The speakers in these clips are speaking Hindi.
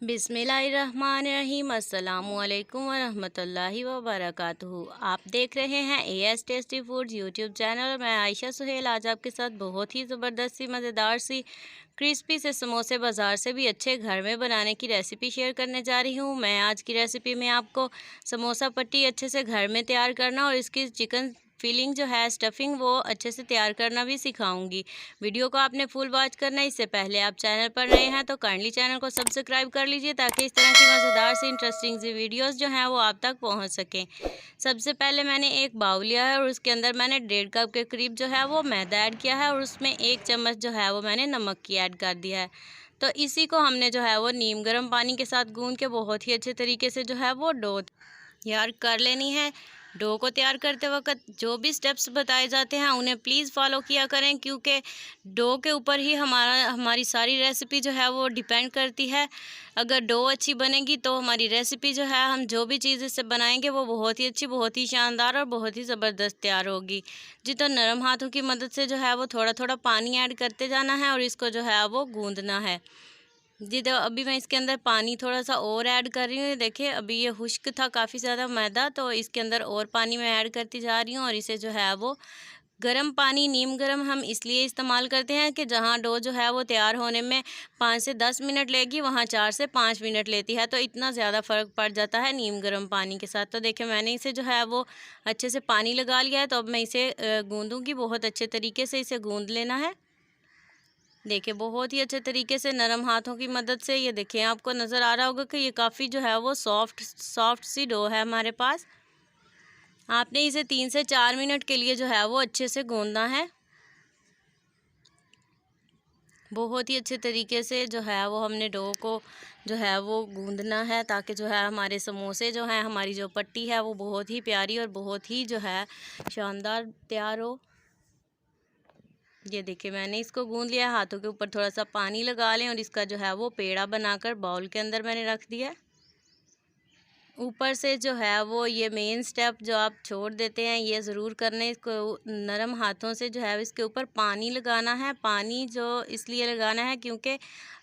बिस्मिल्लाहिर्रहमानिर्रहीम। अस्सलामुअलैकुम वरहमतुल्लाहि वबरकातुहू। आप देख रहे हैं as tasty foods YouTube channel. मैं आयशा सुहेल आज आपके साथ बहुत ही ज़बरदस्त सी मज़ेदार सी क्रिस्पी से समोसे बाज़ार से भी अच्छे घर में बनाने की रेसिपी शेयर करने जा रही हूँ। मैं आज की रेसिपी में आपको समोसा पट्टी अच्छे से घर में तैयार करना और इसकी चिकन फीलिंग जो है स्टफिंग वो अच्छे से तैयार करना भी सिखाऊंगी। वीडियो को आपने फुल वॉच करना है। इससे पहले आप चैनल पर नए हैं तो काइंडली चैनल को सब्सक्राइब कर लीजिए ताकि इस तरह की मज़ेदार सी इंटरेस्टिंग सी वीडियोस जो हैं वो आप तक पहुंच सकें। सबसे पहले मैंने एक बाउल लिया है और उसके अंदर मैंने 1.5 कप के करीब जो है वो मैदा ऐड किया है और उसमें 1 चम्मच जो है वो मैंने नमक की ऐड कर दिया है। तो इसी को हमने जो है वो नीम गर्म पानी के साथ गूंद के बहुत ही अच्छे तरीके से जो है वो डो तैयार कर लेनी है। डो को तैयार करते वक्त जो भी स्टेप्स बताए जाते हैं उन्हें प्लीज़ फॉलो किया करें, क्योंकि डो के ऊपर ही हमारी सारी रेसिपी जो है वो डिपेंड करती है। अगर डो अच्छी बनेगी तो हमारी रेसिपी जो है हम जो भी चीज़ इससे बनाएंगे वो बहुत ही अच्छी, बहुत ही शानदार और बहुत ही ज़बरदस्त तैयार होगी। जी, तो नरम हाथों की मदद से जो है वो थोड़ा थोड़ा पानी ऐड करते जाना है और इसको जो है वो गूँदना है। जी, तो अभी मैं इसके अंदर पानी थोड़ा सा और ऐड कर रही हूँ। देखिए अभी ये खुश्क था काफ़ी ज़्यादा मैदा, तो इसके अंदर और पानी मैं ऐड करती जा रही हूँ और इसे जो है वो गर्म पानी, नीम गर्म हम इसलिए इस्तेमाल करते हैं कि जहाँ डो जो है वो तैयार होने में 5 से 10 मिनट लेगी वहाँ 4 से 5 मिनट लेती है, तो इतना ज़्यादा फ़र्क पड़ जाता है नीम गर्म पानी के साथ। तो देखिए मैंने इसे जो है वो अच्छे से पानी लगा लिया है, तो अब मैं इसे गूँदूँगी। बहुत अच्छे तरीके से इसे गूँद लेना है। देखिए बहुत ही अच्छे तरीके से नरम हाथों की मदद से, ये देखिए आपको नज़र आ रहा होगा कि ये काफ़ी जो है वो सॉफ्ट सी डो है हमारे पास। आपने इसे 3 से 4 मिनट के लिए जो है वो अच्छे से गूंदना है। बहुत ही अच्छे तरीके से जो है वो हमने डो को जो है वो गूंदना है ताकि जो है हमारे समोसे जो हैं, हमारी जो पट्टी है वो बहुत ही प्यारी और बहुत ही जो है शानदार तैयार हो। ये देखिए मैंने इसको गूंद लिया। हाथों के ऊपर थोड़ा सा पानी लगा लें और इसका जो है वो पेड़ा बनाकर बाउल के अंदर मैंने रख दिया। ऊपर से जो है वो ये मेन स्टेप जो आप छोड़ देते हैं ये ज़रूर करने, इसको नरम हाथों से जो है इसके ऊपर पानी लगाना है। पानी जो इसलिए लगाना है क्योंकि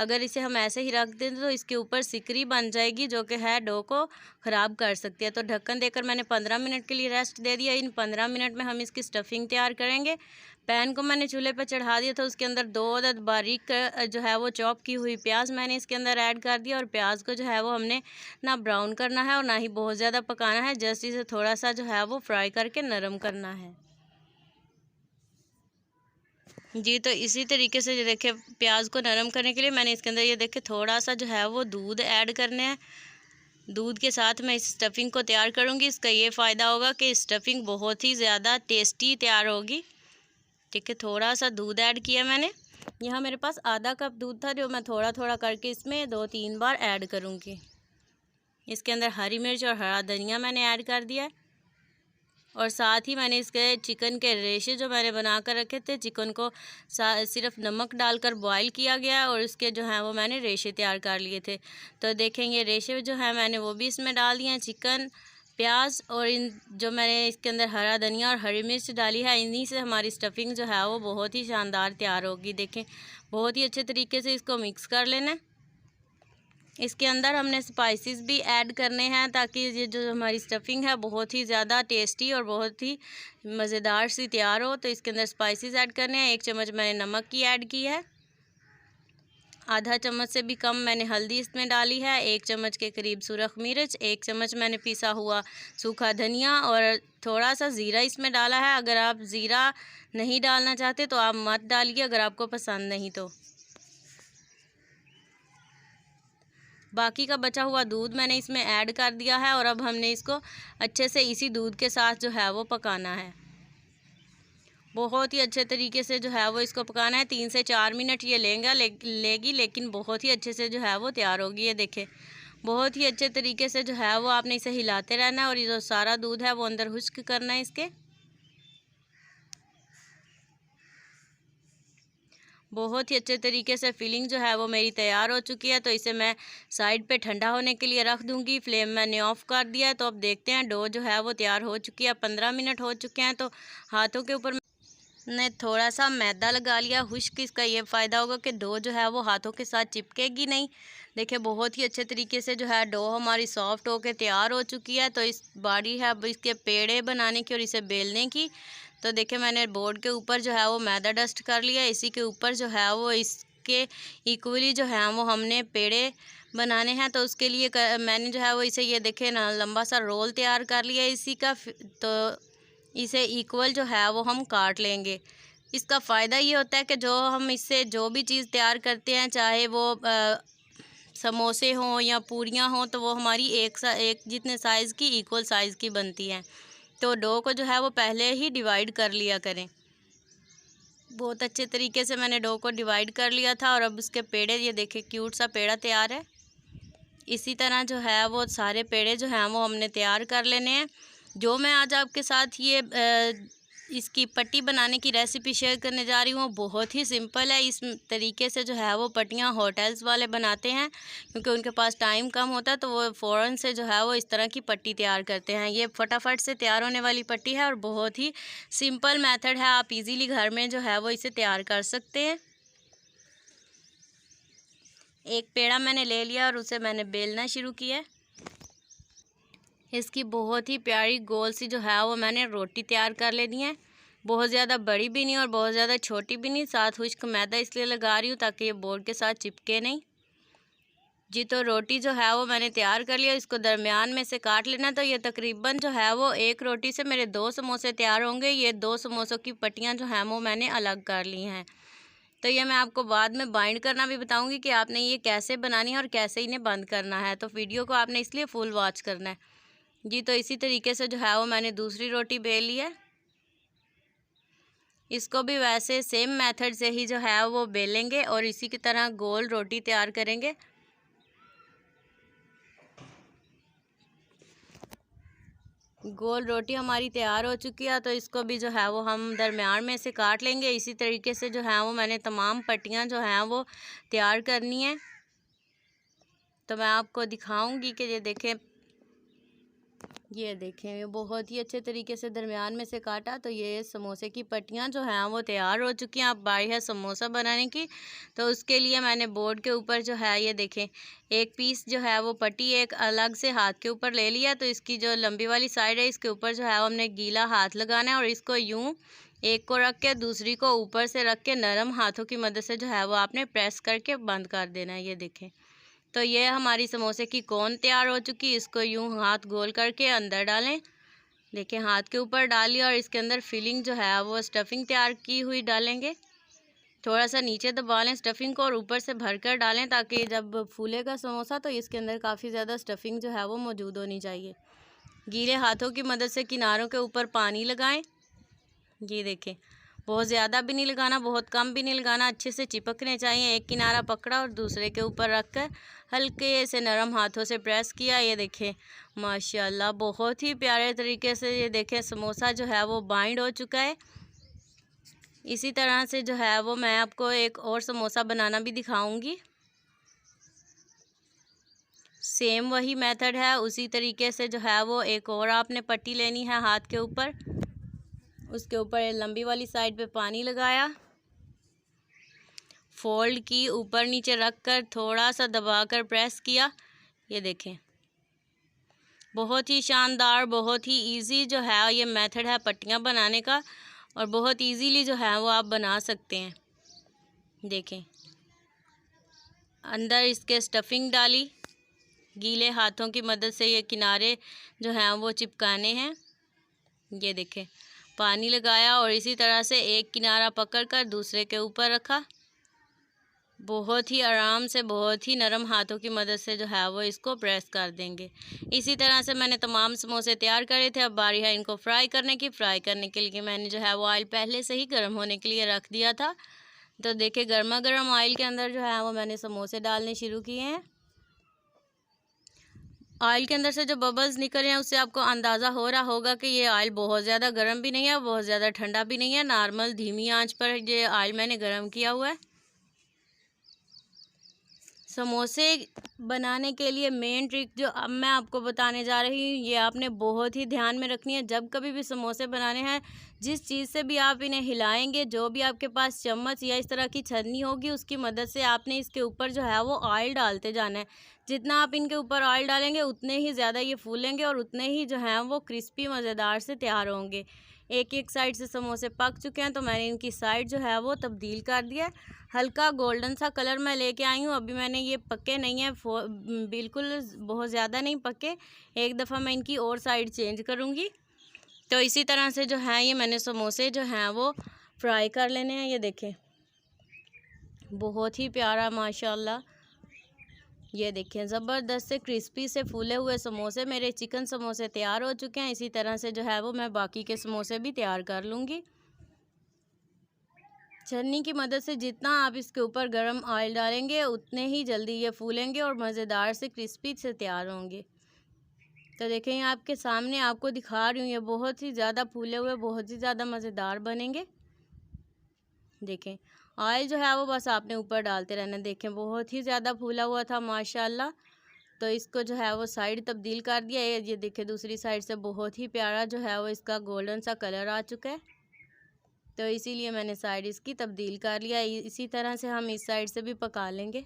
अगर इसे हम ऐसे ही रख दें तो इसके ऊपर सिकरी बन जाएगी जो कि है डो को ख़राब कर सकती है। तो ढक्कन देकर मैंने 15 मिनट के लिए रेस्ट दे दिया। इन 15 मिनट में हम इसकी स्टफिंग तैयार करेंगे। पैन को मैंने चूल्हे पर चढ़ा दिया था, उसके अंदर 2 अदद बारीक जो है वो चॉप की हुई प्याज मैंने इसके अंदर ऐड कर दिया और प्याज को जो है वो हमने ना ब्राउन करना है और ना ही बहुत ज़्यादा पकाना है, जस्ट इसे थोड़ा सा जो है वो फ्राई करके नरम करना है। जी, तो इसी तरीके से ये देखिए प्याज को नरम करने के लिए मैंने इसके अंदर ये देखिए थोड़ा सा जो है वो दूध ऐड करने हैं। दूध के साथ मैं इस स्टफिंग को तैयार करूँगी। इसका ये फ़ायदा होगा कि स्टफिंग बहुत ही ज़्यादा टेस्टी तैयार होगी। ठीक है, थोड़ा सा दूध ऐड किया मैंने। यहाँ मेरे पास आधा कप दूध था जो मैं थोड़ा थोड़ा करके इसमें 2-3 बार ऐड करूँगी। इसके अंदर हरी मिर्च और हरा धनिया मैंने ऐड कर दिया है और साथ ही मैंने इसके चिकन के रेशे जो मैंने बना कर रखे थे, चिकन को सिर्फ नमक डालकर बॉईल किया गया और उसके जो हैं वो मैंने रेशे तैयार कर लिए थे। तो देखेंगे रेशे जो हैं मैंने वो भी इसमें डाल दिए हैं। चिकन, प्याज और इन जो मैंने इसके अंदर हरा धनिया और हरी मिर्च डाली है, इन्हीं से हमारी स्टफिंग जो है वो बहुत ही शानदार तैयार होगी। देखें बहुत ही अच्छे तरीके से इसको मिक्स कर लेना है। इसके अंदर हमने स्पाइसेस भी ऐड करने हैं ताकि ये जो हमारी स्टफिंग है बहुत ही ज़्यादा टेस्टी और बहुत ही मज़ेदार सी तैयार हो। तो इसके अंदर स्पाइसेस ऐड करने हैं। 1 चम्मच मैंने नमक की ऐड की है, आधा चम्मच से भी कम मैंने हल्दी इसमें डाली है, 1 चम्मच के करीब सुरख मिर्च, 1 चम्मच मैंने पिसा हुआ सूखा धनिया और थोड़ा सा ज़ीरा इसमें डाला है। अगर आप ज़ीरा नहीं डालना चाहते तो आप मत डालिए, अगर आपको पसंद नहीं तो। बाकी का बचा हुआ दूध मैंने इसमें ऐड कर दिया है और अब हमने इसको अच्छे से इसी दूध के साथ जो है वो पकाना है। बहुत ही अच्छे तरीके से जो है वो इसको पकाना है। 3 से 4 मिनट ये लेगी लेकिन बहुत ही अच्छे से जो है वो तैयार होगी। ये देखें बहुत ही अच्छे तरीके से जो है वो आपने इसे हिलाते रहना है और ये जो सारा दूध है वो अंदर खुश्क करना है इसके। बहुत ही अच्छे तरीके से फिलिंग जो है वो मेरी तैयार हो चुकी है, तो इसे मैं साइड पे ठंडा होने के लिए रख दूंगी। फ्लेम मैंने ऑफ़ कर दिया है। तो अब देखते हैं डो जो है वो तैयार हो चुकी है। 15 मिनट हो चुके हैं। तो हाथों के ऊपर ने थोड़ा सा मैदा लगा लिया खुश्क। इसका ये फ़ायदा होगा कि डो जो है वो हाथों के साथ चिपकेगी नहीं। देखिए बहुत ही अच्छे तरीके से जो है डो हमारी सॉफ्ट होके तैयार हो चुकी है। तो इस बारी है अब इसके पेड़े बनाने की और इसे बेलने की। तो देखिए मैंने बोर्ड के ऊपर जो है वो मैदा डस्ट कर लिया। इसी के ऊपर जो है वो इसके इक्वली जो है वो हमने पेड़े बनाने हैं। तो उसके लिए मैंने जो है वो इसे ये देखे ना लंबा सा रोल तैयार कर लिया इसी का। तो इसे इक्वल जो है वो हम काट लेंगे। इसका फ़ायदा ये होता है कि जो हम इससे जो भी चीज़ तैयार करते हैं, चाहे वो समोसे हों या पूरियाँ हों, तो वो हमारी एक जितने साइज़ की इक्वल साइज़ की बनती हैं। तो डो को जो है वो पहले ही डिवाइड कर लिया करें। बहुत अच्छे तरीके से मैंने डो को डिवाइड कर लिया था और अब उसके पेड़े ये देखें क्यूट सा पेड़ा तैयार है। इसी तरह जो है वो सारे पेड़े जो हैं वो हमने तैयार कर लेने हैं। जो मैं आज आपके साथ ये इसकी पट्टी बनाने की रेसिपी शेयर करने जा रही हूँ बहुत ही सिंपल है। इस तरीके से जो है वो पट्टियाँ होटल्स वाले बनाते हैं, क्योंकि उनके पास टाइम कम होता है तो वो फ़ौरन से जो है वो इस तरह की पट्टी तैयार करते हैं। ये फटाफट से तैयार होने वाली पट्टी है और बहुत ही सिंपल मेथड है। आप इजीली घर में जो है वो इसे तैयार कर सकते हैं। एक पेड़ा मैंने ले लिया और उसे मैंने बेलना शुरू किया। इसकी बहुत ही प्यारी गोल सी जो है वो मैंने रोटी तैयार कर लेनी है। बहुत ज़्यादा बड़ी भी नहीं और बहुत ज़्यादा छोटी भी नहीं। साथ खुश्क मैदा इसलिए लगा रही हूँ ताकि ये बोर्ड के साथ चिपके नहीं जी। तो रोटी जो है वो मैंने तैयार कर लिया। इसको दरमियान में से काट लेना। तो ये तकरीबन जो है वो एक रोटी से मेरे 2 समोसे तैयार होंगे। ये 2 समोसों की पट्टियाँ जो हैं वो मैंने अलग कर ली हैं। तो ये मैं आपको बाद में बाइंड करना भी बताऊंगी कि आपने ये कैसे बनानी है और कैसे इन्हें बंद करना है। तो वीडियो को आपने इसलिए फुल वॉच करना है जी। तो इसी तरीके से जो है वो मैंने दूसरी रोटी बेल ली है। इसको भी वैसे सेम मेथड से ही जो है वो बेलेंगे और इसी की तरह गोल रोटी तैयार करेंगे। गोल रोटी हमारी तैयार हो चुकी है। तो इसको भी जो है वो हम दरमियान में से काट लेंगे। इसी तरीके से जो है वो मैंने तमाम पट्टियाँ जो हैं वो तैयार करनी है। तो मैं आपको दिखाऊंगी कि ये देखें ये बहुत ही अच्छे तरीके से दरमियान में से काटा। तो ये समोसे की पट्टियाँ जो हैं वो तैयार हो चुकी हैं। अब बारी है समोसा बनाने की। तो उसके लिए मैंने बोर्ड के ऊपर जो है ये देखें एक पीस जो है वो पट्टी एक अलग से हाथ के ऊपर ले लिया। तो इसकी जो लंबी वाली साइड है इसके ऊपर जो है वो हमने गीला हाथ लगाना है और इसको यूँ एक को रख के दूसरी को ऊपर से रख के नरम हाथों की मदद से जो है वो आपने प्रेस करके बंद कर देना है। ये देखें तो ये हमारी समोसे की कोन तैयार हो चुकी। इसको यूं हाथ गोल करके अंदर डालें। देखिए हाथ के ऊपर डालिए और इसके अंदर फिलिंग जो है वो स्टफिंग तैयार की हुई डालेंगे। थोड़ा सा नीचे दबा लें स्टफिंग को और ऊपर से भरकर डालें ताकि जब फूलेगा समोसा तो इसके अंदर काफ़ी ज़्यादा स्टफिंग जो है वो मौजूद होनी चाहिए। गीले हाथों की मदद से किनारों के ऊपर पानी लगाएं। ये देखें बहुत ज़्यादा भी नहीं लगाना, बहुत कम भी नहीं लगाना, अच्छे से चिपकने चाहिए। एक किनारा पकड़ा और दूसरे के ऊपर रख कर हल्के से नरम हाथों से प्रेस किया। ये देखें माशाल्लाह बहुत ही प्यारे तरीके से ये देखें समोसा जो है वो बाइंड हो चुका है। इसी तरह से जो है वो मैं आपको एक और समोसा बनाना भी दिखाऊंगी। सेम वही मेथड है। उसी तरीके से जो है वो एक और आपने पट्टी लेनी है हाथ के ऊपर। उसके ऊपर लंबी वाली साइड पे पानी लगाया, फोल्ड की, ऊपर नीचे रख कर थोड़ा सा दबाकर प्रेस किया। ये देखें बहुत ही शानदार बहुत ही इजी जो है ये मेथड है पट्टियाँ बनाने का और बहुत इजीली जो है वो आप बना सकते हैं। देखें अंदर इसके स्टफिंग डाली, गीले हाथों की मदद से ये किनारे जो हैं वो चिपकाने हैं। ये देखें पानी लगाया और इसी तरह से एक किनारा पकड़कर दूसरे के ऊपर रखा। बहुत ही आराम से बहुत ही नरम हाथों की मदद से जो है वो इसको प्रेस कर देंगे। इसी तरह से मैंने तमाम समोसे तैयार करे थे। अब बारी है इनको फ्राई करने की। फ्राई करने के लिए मैंने जो है वो ऑयल पहले से ही गर्म होने के लिए रख दिया था। तो देखिए गर्मा गर्म ऑयल के अंदर जो है वो मैंने समोसे डालने शुरू किए हैं। ऑयल के अंदर से जो बबल्स निकल रहे हैं उससे आपको अंदाज़ा हो रहा होगा कि ये ऑयल बहुत ज़्यादा गर्म भी नहीं है बहुत ज़्यादा ठंडा भी नहीं है। नॉर्मल धीमी आंच पर ये ऑयल मैंने गर्म किया हुआ है। समोसे बनाने के लिए मेन ट्रिक जो अब मैं आपको बताने जा रही हूँ, ये आपने बहुत ही ध्यान में रखनी है। जब कभी भी समोसे बनाने हैं, जिस चीज़ से भी आप इन्हें हिलाएंगे, जो भी आपके पास चम्मच या इस तरह की छन्नी होगी, उसकी मदद से आपने इसके ऊपर जो है वो ऑयल डालते जाना है। जितना आप इनके ऊपर ऑयल डालेंगे उतने ही ज़्यादा ये फूलेंगे और उतने ही जो हैं वो क्रिस्पी मज़ेदार से तैयार होंगे। एक एक साइड से समोसे पक चुके हैं, तो मैंने इनकी साइड जो है वो तब्दील कर दिया है। हल्का गोल्डन सा कलर मैं लेके आई हूँ। अभी मैंने ये पके नहीं है, बिल्कुल बहुत ज़्यादा नहीं पके। एक दफ़ा मैं इनकी और साइड चेंज करूँगी। तो इसी तरह से जो है ये मैंने समोसे जो हैं वो फ्राई कर लेने हैं। ये देखें, बहुत ही प्यारा माशाल्लाह, ये देखें ज़बरदस्त से क्रिस्पी से फूले हुए समोसे मेरे चिकन समोसे तैयार हो चुके हैं। इसी तरह से जो है वो मैं बाकी के समोसे भी तैयार कर लूँगी। छन्नी की मदद से जितना आप इसके ऊपर गरम ऑयल डालेंगे उतने ही जल्दी ये फूलेंगे और मज़ेदार से क्रिस्पी से तैयार होंगे। तो देखें, ये आपके सामने आपको दिखा रही हूँ, ये बहुत ही ज़्यादा फूले हुए, बहुत ही ज़्यादा मज़ेदार बनेंगे। देखें, ऑयल जो है वो बस आपने ऊपर डालते रहना। देखें, बहुत ही ज़्यादा फूला हुआ था माशाल्लाह। तो इसको जो है वो साइड तब्दील कर दिया। ये देखें, दूसरी साइड से बहुत ही प्यारा जो है वो इसका गोल्डन सा कलर आ चुका है। तो इसीलिए मैंने साइड इसकी तब्दील कर लिया। इसी तरह से हम इस साइड से भी पका लेंगे।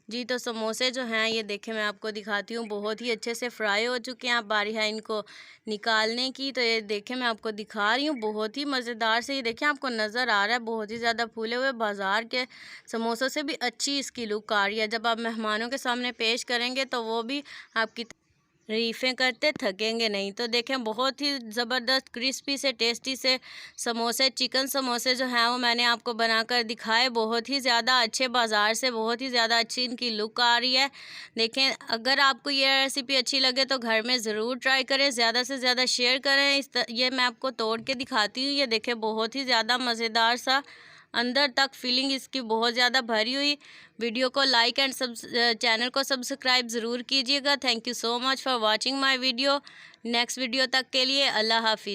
जी, तो समोसे जो हैं ये देखें, मैं आपको दिखाती हूँ, बहुत ही अच्छे से फ्राई हो चुके हैं। अब बारी है इनको निकालने की। तो ये देखें, मैं आपको दिखा रही हूँ, बहुत ही मज़ेदार से। ये देखें, आपको नज़र आ रहा है, बहुत ही ज़्यादा फूले हुए। बाज़ार के समोसों से भी अच्छी इसकी लुक आ रही है। जब आप मेहमानों के सामने पेश करेंगे तो वो भी आपकी रीफ़ें करते थकेंगे नहीं। तो देखें, बहुत ही ज़बरदस्त क्रिस्पी से टेस्टी से समोसे, चिकन समोसे जो हैं वो मैंने आपको बनाकर दिखाए। बहुत ही ज़्यादा अच्छे, बाज़ार से बहुत ही ज़्यादा अच्छी इनकी लुक आ रही है। देखें, अगर आपको ये रेसिपी अच्छी लगे तो घर में ज़रूर ट्राई करें, ज़्यादा से ज़्यादा शेयर करें। ये मैं आपको तोड़ के दिखाती हूँ। ये देखें, बहुत ही ज़्यादा मज़ेदार सा, अंदर तक फीलिंग इसकी बहुत ज़्यादा भरी हुई। वीडियो को लाइक एंड चैनल को सब्सक्राइब ज़रूर कीजिएगा। Thank you so much for watching my video. Next video तक के लिए अल्लाह हाफिज़।